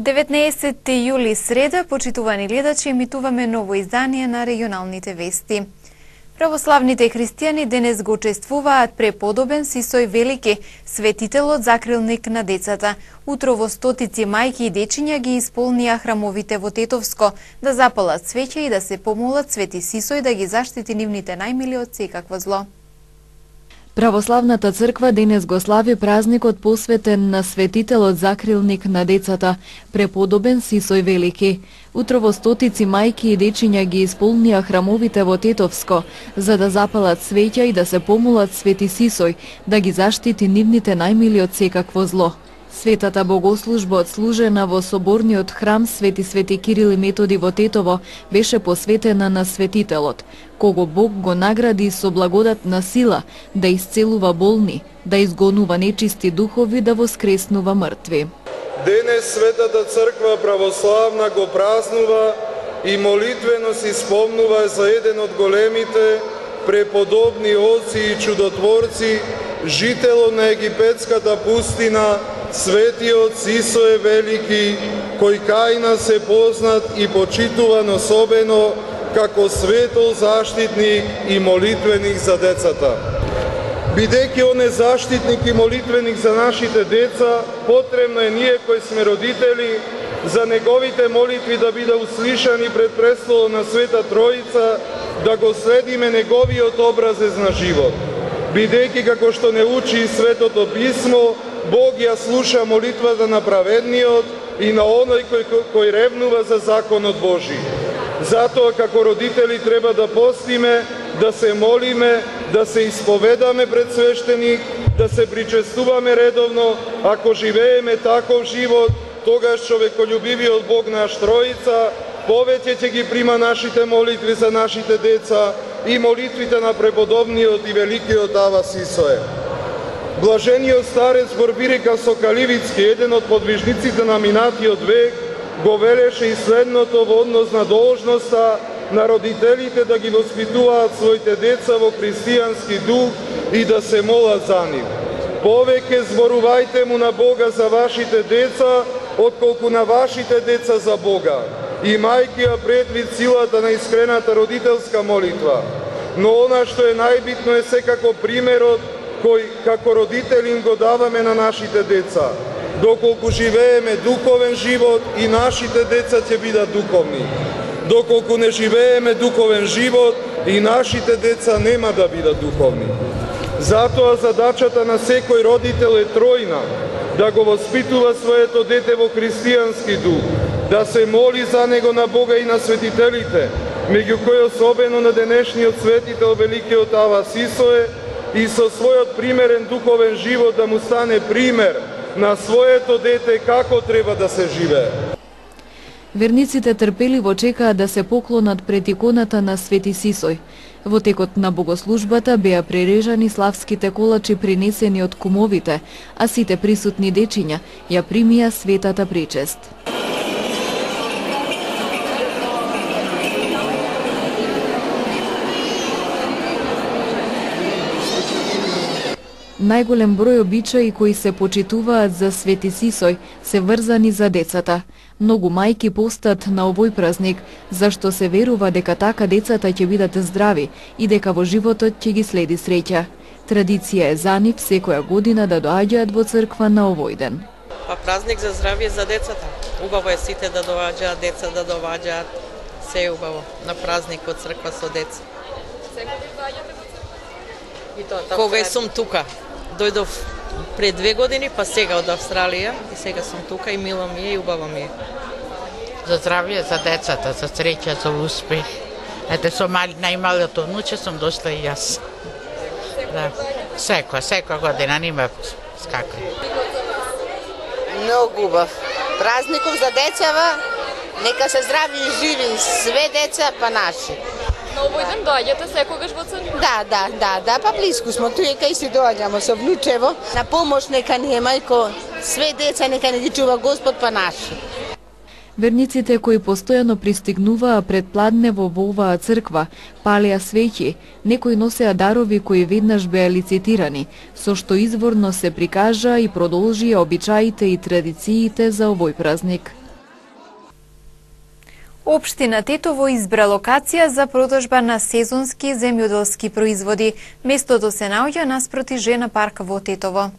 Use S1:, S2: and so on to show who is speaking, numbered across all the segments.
S1: 19 јули среда, почитувани гледачи, емитуваме ново издание на регионалните вести. Православните христијани денес го чествуваат преподобен Сисој Велики, светителот закрилник на децата. Утрово стотици мајки и дечиња ги исполнија храмовите во Тетовско да запалат свеќа и да се помолат Свети Сисој да ги заштити нивните најмили од секакво зло.
S2: Православната црква денес го слави празникот посветен на светителот закрилник на децата, преподобен Сисој Велики. Утрово стотици мајки и дечиња ги исполнија храмовите во Тетовско за да запалат свеќа и да се помолат Свети Сисој да ги заштити нивните најмили од секакво зло. Светата богослужба отслужена во соборниот храм Свети Кирил и Методи во Тетово беше посветена на светителот, кого Бог го награди со благодатна сила да исцелува болни, да изгонува нечисти духови, да воскреснува мртви.
S3: Денес Светата црква православна го празнува и молитвено си спомнува за еден од големите преподобни оци и чудотворци, жителот на египетската пустина, светиот Сисој Велики, кој кај нас е познат и почитуван особено како светол заштитник и молитвеник за децата. Бидејќи он е заштитник и молитвеник за нашите деца, потребно е ние кои сме родители за неговите молитви да биде услишани пред престолот на Света Троица, да го следиме неговиот образец на живот. Бидејќи како што не учи Светото Писмо, Бог ја слуша молитвата на праведниот и на оној кој ревнува за законот Божи. Затоа како родители треба да постиме, да се молиме, да се исповедаме пред свештеник, да се причестуваме редовно. Ако живееме таков живот, тогаш човеколюбивиот Бог наш Троица повеќе ќе ги прима нашите молитви за нашите деца и молитвите на преподобниот и великиот Ава Сисое. Блажениот старец Борбирика Сокаливицки, еден од подвижниците на минатиот век, го велеше и следното во однос на должноста на родителите да ги воспитуваат своите деца во христијански дух и да се молат за нив. Повеќе зборувајте му на Бога за вашите деца, отколку на вашите деца за Бога. Имајќи ја предвид силата на искрената родителска молитва. Но она што е најбитно е секако примерот кој како родители им го даваме на нашите деца. Доколку живееме духовен живот, и нашите деца ќе бидат духовни. Доколку не живееме духовен живот, и нашите деца нема да бидат духовни. Затоа задачата на секој родител е тројна: да го воспитува своето дете во христијански дух, да се моли за него на Бога и на светителите, меѓу кои особено на денешниот светител великиот Ава Сисое, и со својот примерен духовен живот да му стане пример на своето дете како треба да се живее.
S2: Верниците трпеливо чекаат да се поклонат пред иконата на Свети Сисој. Во текот на богослужбата беа прережани славските колачи принесени од кумовите, а сите присутни дечиња ја примија светата причест. Најголем број обичаи кои се почитуваат за Свети Сисој се врзани за децата. Многу мајки постат на овој празник, зашто се верува дека така децата ќе бидат здрави и дека во животот ќе ги следи среќа. Традиција е за нив секоја година да доаѓаат во црква на овој ден.
S4: Празник за здравје за децата. Убаво е сите да доаѓаат, деца да доаѓаат. Се е убаво на празник во црква со деца.
S1: Секој доаѓате во црква?
S4: Кога сум тука. Дојдов пред 2 години, па сега од Австралија, и сега сум тука и мило ми е и убаво ми е.
S5: За здравје за децата, за среќа, за успех. Ете, со најмалото внуче сум дошла и јас. Да. Секоја година не ме скакај.
S6: Многу убав. Празников за децава, нека се здрави и живи све деца, па наши.
S1: На овој ден доаѓате секогаш во црква?
S6: Да, па близко смо, тука и си доаѓамо со внучево. На помош нека ни е мајко, све деца нека ни ги чува Господ, па наши.
S2: Верниците кои постојано пристигнуваа пред пладнево во оваа црква, палеа свеќи, некои носеа дарови кои веднаш беа лицитирани, со што изворно се прикажа и продолжија обичаите и традициите за овој празник.
S1: Општина Тетово избра локација за продажба на сезонски земјоделски производи. Местото се наоѓа наспроти Жена парк во Тетово.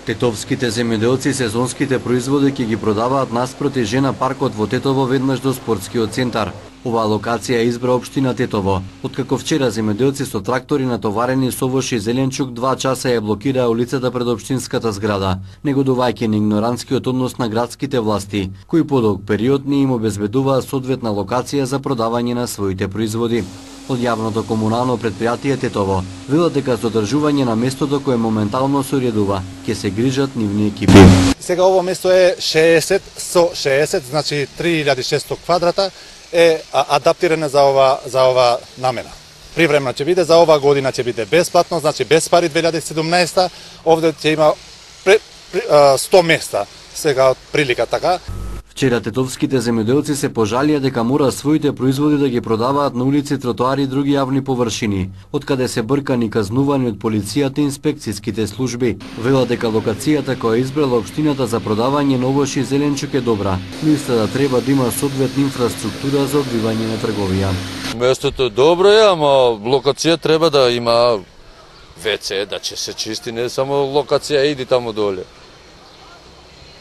S7: Тетовските земјоделци сезонските производи ќе ги продаваат наспроти Жена паркот во Тетово веднаш до спортскиот центар. Оваа локација избра општина Тетово. Откако вчера земјоделци со трактори натоварени со овош и зеленчук 2 часа ја блокираа улицата пред општинската зграда, негодувајќи на игнорантскиот однос на градските власти, кои подолг период не им обезбедуваа соодветна локација за продавање на своите производи. Од јавното комунално предпријатие Тетово велат дека за одржување на местото кое моментално се уредува, ќе се грижат нивни екипи.
S8: Сега ово место е 60 со 60, значи 3600 квадрата е адаптирано за ова намена. Привремено ќе биде, за ова година ќе биде бесплатно, значи без пари 2017, овде ќе има 100 места сега од прилика така.
S7: Вчера тетовските земјоделци се пожалија дека мора своите производи да ги продаваат на улици, тротоари и други јавни површини, откаде се бркани казнувани од полицијата и инспекцијските служби. Велат дека локацијата која избрала општината за продавање на овош и зеленчук е добра, но исто да треба да има соодветна инфраструктура за одвивање на трговија.
S9: Местото е добро, ама локација треба да има WC, да ќе се чисти, не само локација, иди таму доле.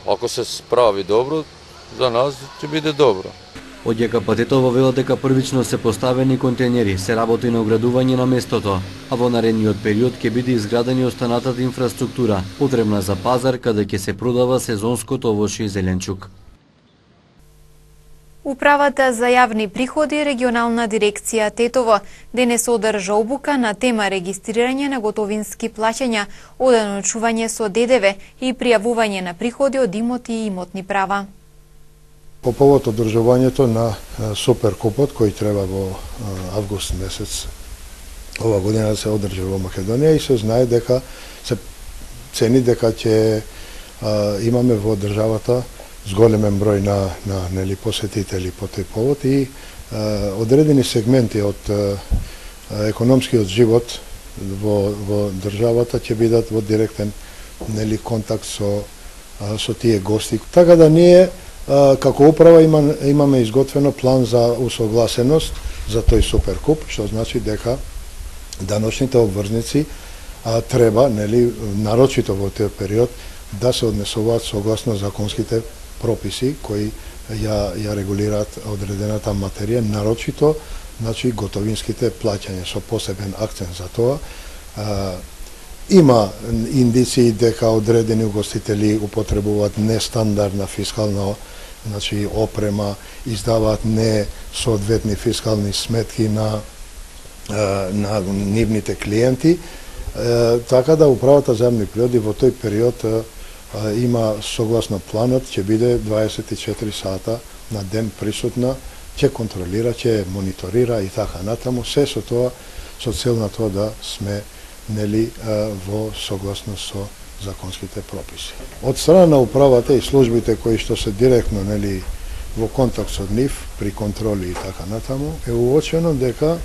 S9: Ако се справи добро, за нас ќе биде добро.
S7: Од ЈКП Тетово велат дека првично се поставени контејнери, се работи на оградување на местото, а во наредниот период ќе биде изградена останатата инфраструктура, потребна за пазар каде ќе се продава сезонското овош и зеленчук.
S1: Управата за јавни приходи регионална дирекција Тетово денес одржа обука на тема регистрирање на готовински плаќања, оденочување со ДДВ и пријавување на приходи од имоти и имотни права.
S10: По повод одржувањето на Суперкупот кој треба во август месец ова година да се одржи во Македонија, и се знае дека се цени дека ќе имаме во државата зголемен број на нели посетители по тој повод, и одредени сегменти од економскиот живот во државата ќе бидат во директен нели контакт со тие гости. Така да ние како управа имаме изготвено план за усогласеност за тој Суперкуп, што значи дека даночните обврзници треба, нели, нарочито во тој период, да се однесуваат согласно законските прописи кои ја регулираат одредената материја, нарочито, значи, готовинските плаќања, со посебен акцент за тоа. Има индиции дека одредени угостители употребуваат нестандардна фискална, значи, опрема, издаваат несоодветни фискални сметки на нивните клиенти, така да управата за јавни приходи во тој период има согласно планот, ќе биде 24 сата на ден присутна, ќе контролира, ќе мониторира и така натаму, се со тоа, со цел на тоа да сме, нели, во согласно со законските прописи. Од страна на управата и службите кои што се директно, нели, во контакт со нив при контроли и така натаму, е уочено дека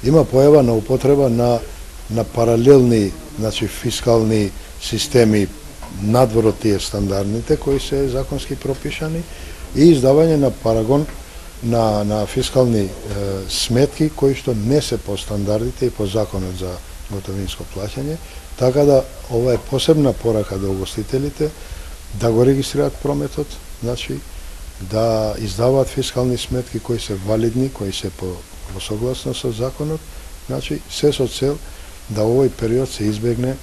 S10: има појава на употреба на паралелни, значи, фискални системи надвор од тие стандардните кои се законски пропишани, и издавање на парагон на фискални сметки кои што не се по стандардите и по законот за готовинско плаќање, така да ова е посебна порака до угостителите да го регистрираат прометот, значи да издаваат фискални сметки кои се валидни, кои се во согласно со законот, значи се со цел да овој период се избегне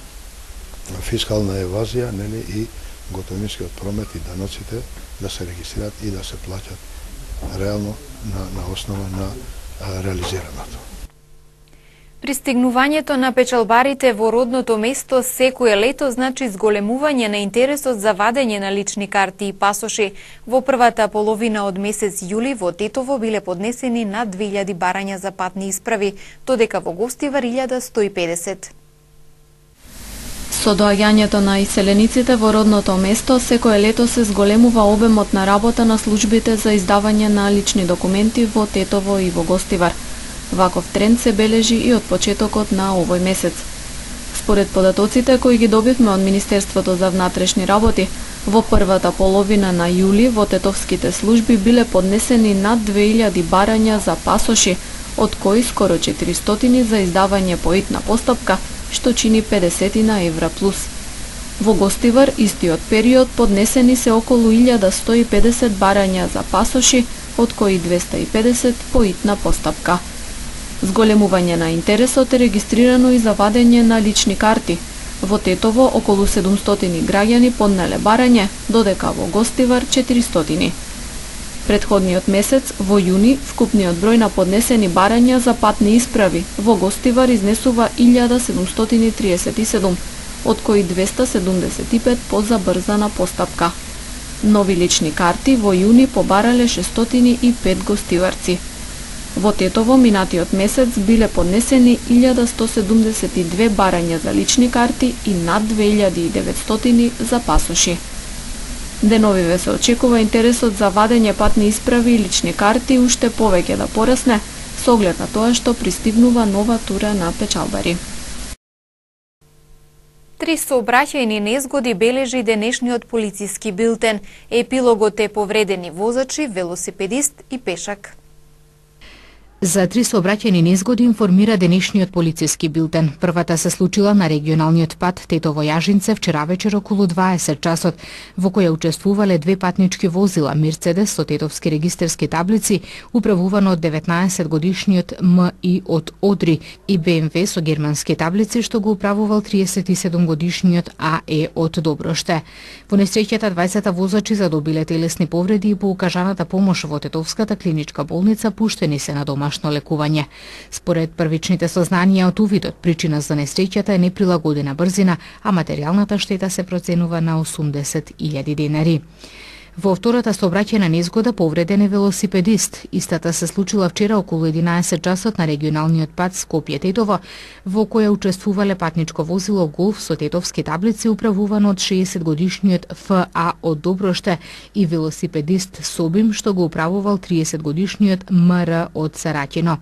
S10: фискална евазија, нели, и готовинскиот промет и даноците да се регистрираат и да се плаќат реално на основа на реализираното.
S1: Пристигнувањето на печалбарите во родното место секое лето значи зголемување на интересот за вадење на лични карти и пасоши. Во првата половина од месец јули во Тетово биле поднесени над 2000 барања за патни исправи, додека во Гостивар 1150.
S11: Со доаѓањето на иселениците во родното место, секое лето се зголемува обемот на работа на службите за издавање на лични документи во Тетово и во Гостивар. Ваков тренд се бележи и од почетокот на овој месец. Според податоците кои ги добивме од Министерството за внатрешни работи, Во првата половина на јули во тетовските служби биле поднесени над 2000 барања за пасоши, од кои скоро 400 за издавање по итна постапка, што чини 50 евра плюс. Во Гостивар истиот период поднесени се околу 1150 барања за пасоши, од кои 250 по итна постапка. Зголемување на интересот е регистрирано и за вадење на лични карти. Во Тетово околу 700 граѓани поднеле барање, додека во Гостивар 400. Предходниот месец, во јуни, вкупниот број на поднесени барања за патни исправи во Гостивар изнесува 1737, од кои 275 по забрзана постапка. Нови лични карти во јуни побарале 605 гостиварци. Во Тетово минатиот месец биле поднесени 1172 барања за лични карти и над 2900 за пасоши. Деновиве се очекува интересот за вадење патни исправи и лични карти уште повеќе да порасне, со оглед на тоа што пристигнува нова тура на печалбари.
S1: 3 сообраќајни незгоди бележи денешниот полициски билтен. Епилогот е повредени возачи, велосипедист и пешак.
S12: За 3 сообраќајни незгоди информира денешниот полициски билтен. Првата се случила на регионалниот пат Тетово-Јажинце вчера вечер околу 20 часот, во која учествувале 2 патнички возила, Мерцедес со тетовски регистерски таблици, управувано од 19-годишниот МИ од Одри, и БМВ со германски таблици, што го управувал 37-годишниот АЕ од Доброште. Во несреќата 20 возачи задобиле телесни повреди и по укажаната помош во Тетовската клиничка болница пуштени се на домашно лекување. Според првичните сознанија од увидот, причина за несреќата е неприлагодена брзина, а материјалната штета се проценува на 80.000 денари. Во втората сообраќајна незгода повреден е велосипедист. Истата се случила вчера околу 11 часот на регионалниот пат Скопје-Тетово, во која учествувале патничко возило Голф со тетовски таблици управувано од 60-годишниот ФА од Доброште и велосипедист Собим, што го управувал 30-годишниот МР од Сараќино.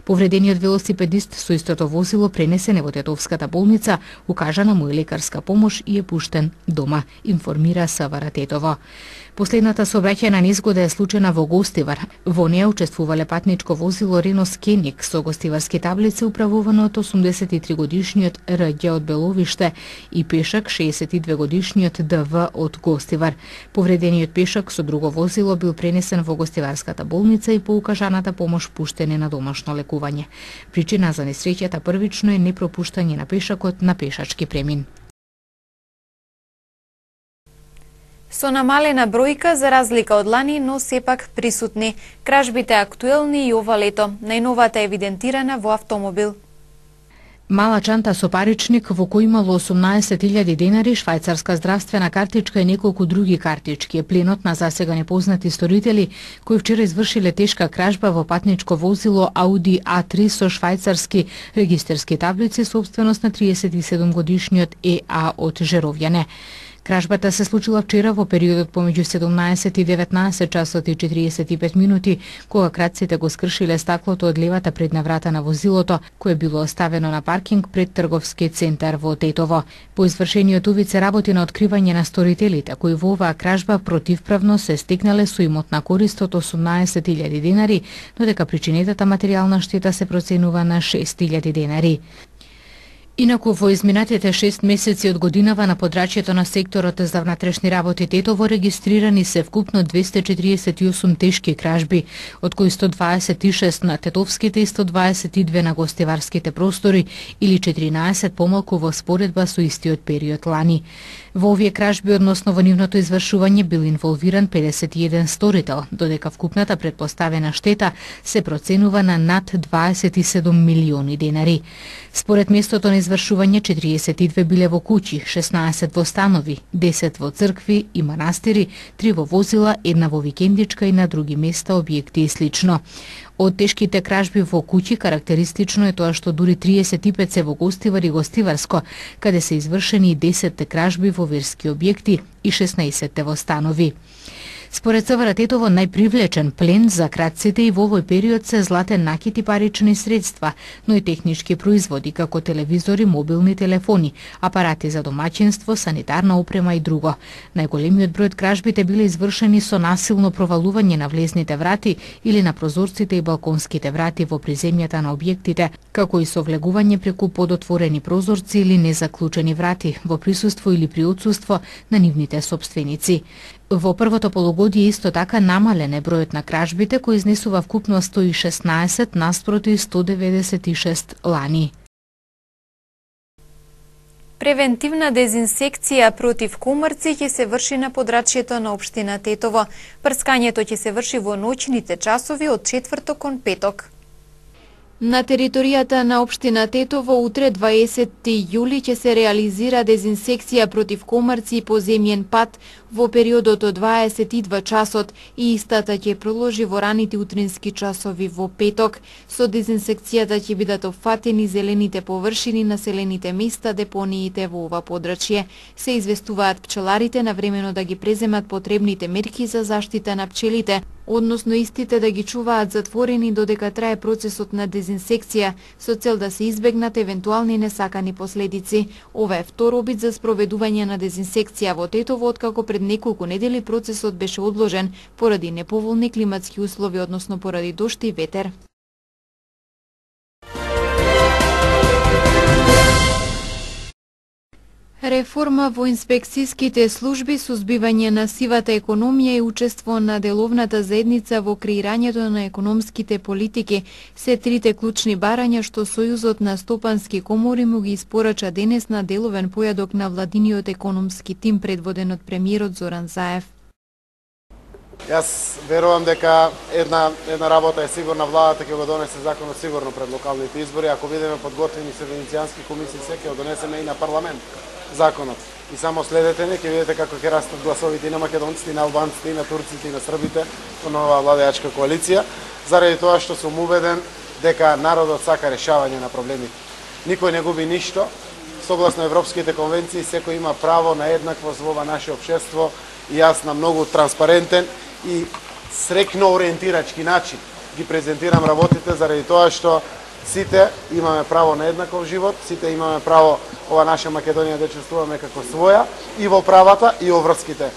S12: Повредениот велосипедист со истото возило пренесен во Тетовската болница, укажана му е лекарска помош и е пуштен дома, информира СВР Тетово. Последната сообраќајна незгода е случена во Гостивар. Во неја учествувале патничко возило Рено Скеник со гостиварски таблици управувано од 83-годишниот Рѓ од Беловиште и пешак 62-годишниот ДВ од Гостивар. Повредениот пешак со друго возило бил пренесен во гостиварската болница и по укажаната помош пуштен е на домашно лекување. Причина за несреќата првично е непропуштање на пешакот на пешачки премин.
S1: Со намалена бројка за разлика од лани, но сепак присутни. Кражбите актуелни и ова лето. Најновата е евидентирана во автомобил.
S12: Мала чанта со паричник во кој имало 18.000 денари, швајцарска здравствена картичка и неколку други картички е пленот на засега непознати сторители кои вчера извршиле тешка кражба во патничко возило Ауди А3 со швајцарски регистерски таблици собственост на 37-годишниот ЕА од Жеровјане. Кражбата се случила вчера во периодот помеѓу 17 и 19 часот и 45 минути, кога крадците го скршиле стаклото од левата предна врата на возилото, кое било оставено на паркинг пред трговски центар во Тетово. По извршениот увид се работи на откривање на сторителите, кои во оваа кражба противправно се стекнале со имотна корист од 18.000 денари, додека причинетата материјална штета се проценува на 6.000 денари. Инаку во изминатите 6 месеци од годинава на подрачјето на секторот за внатрешни работи Тетово регистрирани се вкупно 248 тешки кражби, од кои 126 на тетовските и 122 на гостиварските простори или 14 помалку во споредба со истиот период лани. Во овие кражби, односно во нивното извршување, бил инволвиран 51 сторител, додека вкупната предпоставена штета се проценува на над 27 милиони денари. Според местото на извршување 42 биле во куќи, 16 во станови, 10 во цркви и манастири, 3 во возила, 1 во викендичка и на други места, објекти и слично. Од тешките кражби во куќи карактеристично е тоа што дури 35 се во Гостивар и Гостиварско, каде се извршени 10 кражби во верски објекти и 16 во станови. Според СВР Тетово, најпривлечен плен за крадците и во овој период се златен накит и парични средства, но и технички производи како телевизори, мобилни телефони, апарати за домаќинство, санитарна опрема и друго. Најголемиот број од кражбите биле извршени со насилно провалување на влезните врати или на прозорците и балконските врати во приземјата на објектите, како и со влегување преку подотворени прозорци или незаклучени врати во присуство или при отсуство на нивните сопственици. Во првото полугодие исто така намален е бројот на кражбите, кој изнесува вкупно 116 наспроти 196 лани.
S1: Превентивна дезинсекција против комарци ќе се врши на подрачјето на општина Тетово. Прскањето ќе се врши во ноќните часови од четврток кон петок. На територијата на општина Тетово утре 20 јули ќе се реализира дезинсекција против комарци и поземјен пат во периодот од 22 часот и истата ќе проложи во раните утрински часови во петок. Со дезинсекцијата ќе бидат опфатени зелените површини, населените места, депониите во ова подрачје. Се известуваат пчеларите навремено да ги преземат потребните мерки за заштита на пчелите, односно истите да ги чуваат затворени додека трае процесот на дезинсекција, со цел да се избегнат евентуални несакани последици. Ова е втор обид за спроведување на дезинсекција во Тетово, откако пред неколку недели процесот беше одложен поради неповолни климатски услови, односно поради дожд и ветер. Реформа во инспекцијските служби, сузбивање на сивата економија и учество на деловната заедница во креирањето на економските политики се трите клучни барања што Сојузот на стопански комори му ги испорача денес на деловен појадок на владиниот економски тим предводен од премиерот Зоран Заев.
S13: Јас верувам дека една работа е сигурна, владата ќе го донесе законот сигурно пред локалните избори. Ако бидеме подготвени со венецијански комисии, ќе го донесеме и на парламент законот. И само следете не, ќе видите како ќе растат гласовите и на македонците, и на албанците, и на турците, и на србите во нова владеачка коалиција, заради тоа што сум убеден дека народот сака решавање на проблемите. Никој не губи ништо. Согласно европските конвенции, секој има право на еднаквост во ова наше општество и јас на многу транспарентен и срекно ориентирачки начин ги презентирам работите заради тоа што сите имаме право на еднаков живот, сите имаме право ова наша Македонија да чувствуваме како своја и во правата и во врските.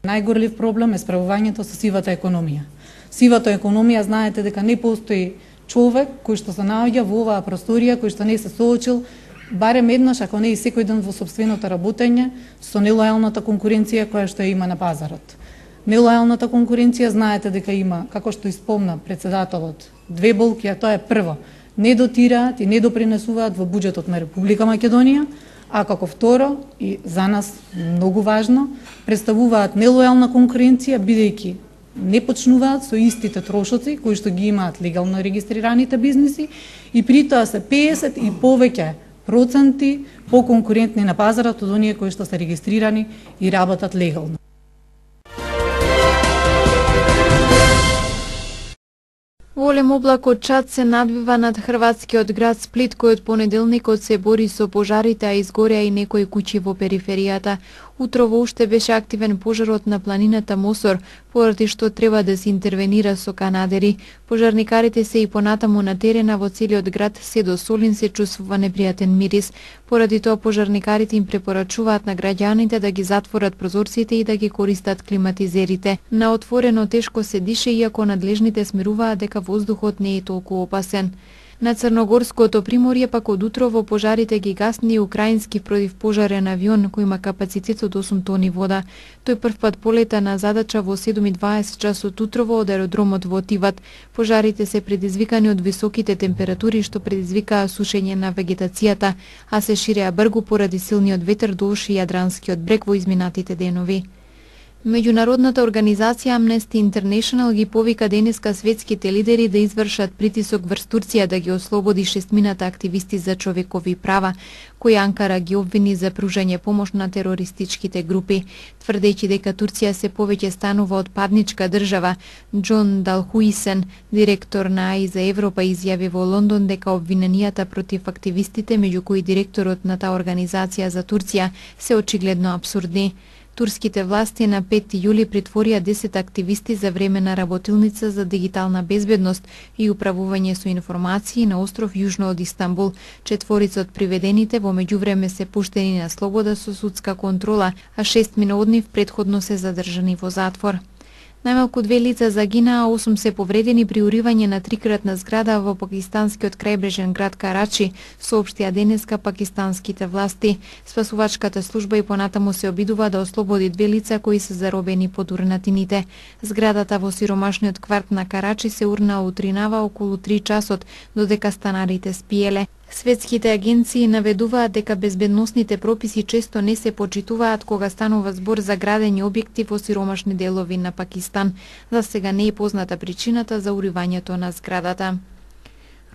S14: Најгорлив проблем е справувањето со сивата економија. Сивата економија, знаете дека не постои човек кој што се наоѓа во оваа просторија, кој што не се соочил барем еднаш, ако не и секој ден во сопственото работење, со нелојалната конкуренција која што има на пазарот. Нелојалната конкуренција, знаете дека има, како што испомна председателот, две болки, а тоа е прво, не дотираат и не допринесуваат во буџетот на Република Македонија, а како второ, и за нас многу важно, представуваат нелојална конкуренција, бидејќи не почнуваат со истите трошоци кои што ги имаат легално регистрираните бизниси и при тоа се 50 и повеќе проценти поконкурентни на пазарот од оние кои што се регистрирани и работат легално.
S1: Голем облак од чад се надвива над хрватскиот град Сплит, кој од понеделникот се бори со пожарите, а изгореа и некои куќи во периферијата. Утрово уште беше активен пожарот на планината Мосор, поради што треба да се интервенира со канадери. Пожарникарите се и понатаму на терена во целиот град, се до Солин се чувствува непријатен мирис. Поради тоа пожарникарите им препорачуваат на граѓаните да ги затворат прозорците и да ги користат климатизерите. На отворено тешко се дише, иако надлежните смируваат дека воздухот не е толку опасен. На Црногорското приморје пак од утрово пожарите ги гасни украински противпожарен авион кој има капацитет од 8 тони вода. Тој првпат полета на задача во 7:20 часот утрово од аеродромот во Тиват. Пожарите се предизвикани од високите температури што предизвикаа сушење на вегетацијата, а се ширеа бргу поради силниот ветер душ и Јадранскиот брег во изминатите денови. Меѓународната организација Amnesty International ги повика денеска светските лидери да извршат притисок врз Турција да ги ослободи 6 активисти за човекови права, кои Анкара ги обвини за пружање помош на терористичките групи, тврдејќи дека Турција се повеќе станува отпадничка држава. Џон Далхуисен, директор на АИ за Европа, изјави во Лондон дека обвиненијата против активистите, меѓу кои директорот на таа организација за Турција, се очигледно апсурдни. Турските власти на 5 јули притворија 10 активисти за време на работилница за дигитална безбедност и управување со информации на остров јужно од Истанбул. Четворица од приведените во меѓувреме се пуштени на слобода со судска контрола, а 6 од нив претходно се задржани во затвор. Најмалку 2 лица загинаа, 8 се повредени при уривање на трикратна зграда во пакистанскиот крајбрежен град Карачи, соопштија денеска пакистанските власти. Спасувачката служба и понатаму се обидува да ослободи 2 лица кои се заробени под урнатините. Зградата во сиромашниот кварт на Карачи се урна утринава околу 3 часот, додека станарите спиеле. Светските агенции наведуваат дека безбедносните прописи често не се почитуваат кога станува збор за градени објекти во сиромашни делови на Пакистан. За сега не е позната причината за уривањето на зградата.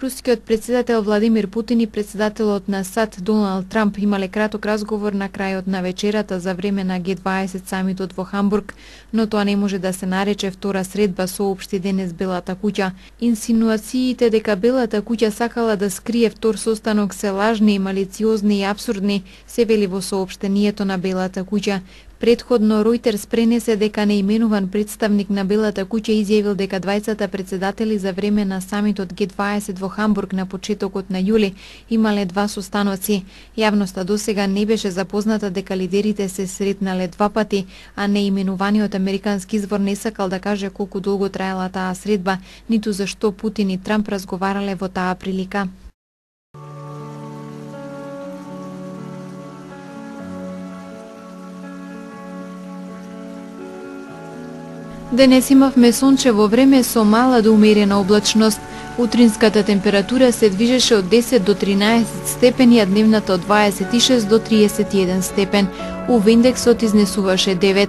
S1: Рускиот председател Владимир Путин и председателот на САД Доналд Трамп имале краток разговор на крајот на вечерата за време на Г20 самитот во Хамбург, но тоа не може да се нарече втора средба, соопшти денес Белата куќа. Инсинуациите дека Белата куќа сакала да скрие втор состанок се лажни, малициозни и апсурдни, се вели во соопштението на Белата куќа. Претходно Ројтерс пренесе дека неименуван представник на Белата куќа изјавил дека двајцата председатели за време на самитот Г20 во Хамбург на почетокот на јули имале 2 состаноци. Јавноста досега не беше запозната дека лидерите се сретнале 2 пати, а неименуваниот американски извор не сакал да каже колку долго траела таа средба, ниту зашто Путин и Трамп разговарале во таа прилика. Денес имавме сончево време со мала до умерена облачност. Утринската температура се движеше од 10 до 13 степени, а дневната од 26 до 31 степен. УВ индексот изнесуваше 9.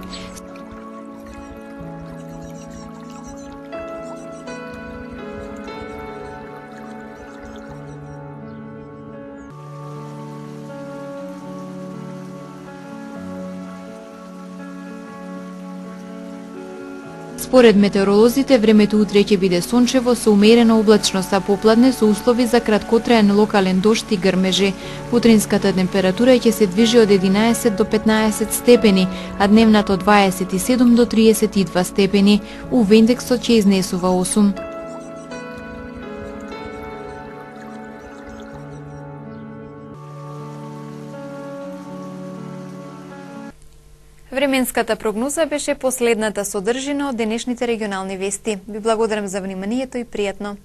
S1: Според метеоролозите, времето утре ќе биде сончево со умерена облачност, а попладне со услови за краткотраен локален дожд и грмежи. Утринската температура ќе се движи од 11 до 15 степени, а дневната од 27 до 32 степени. УВ индексот ќе изнесува 8. Временската прогноза беше последната содржина од денешните регионални вести. Ви благодарам за вниманието и пријатно.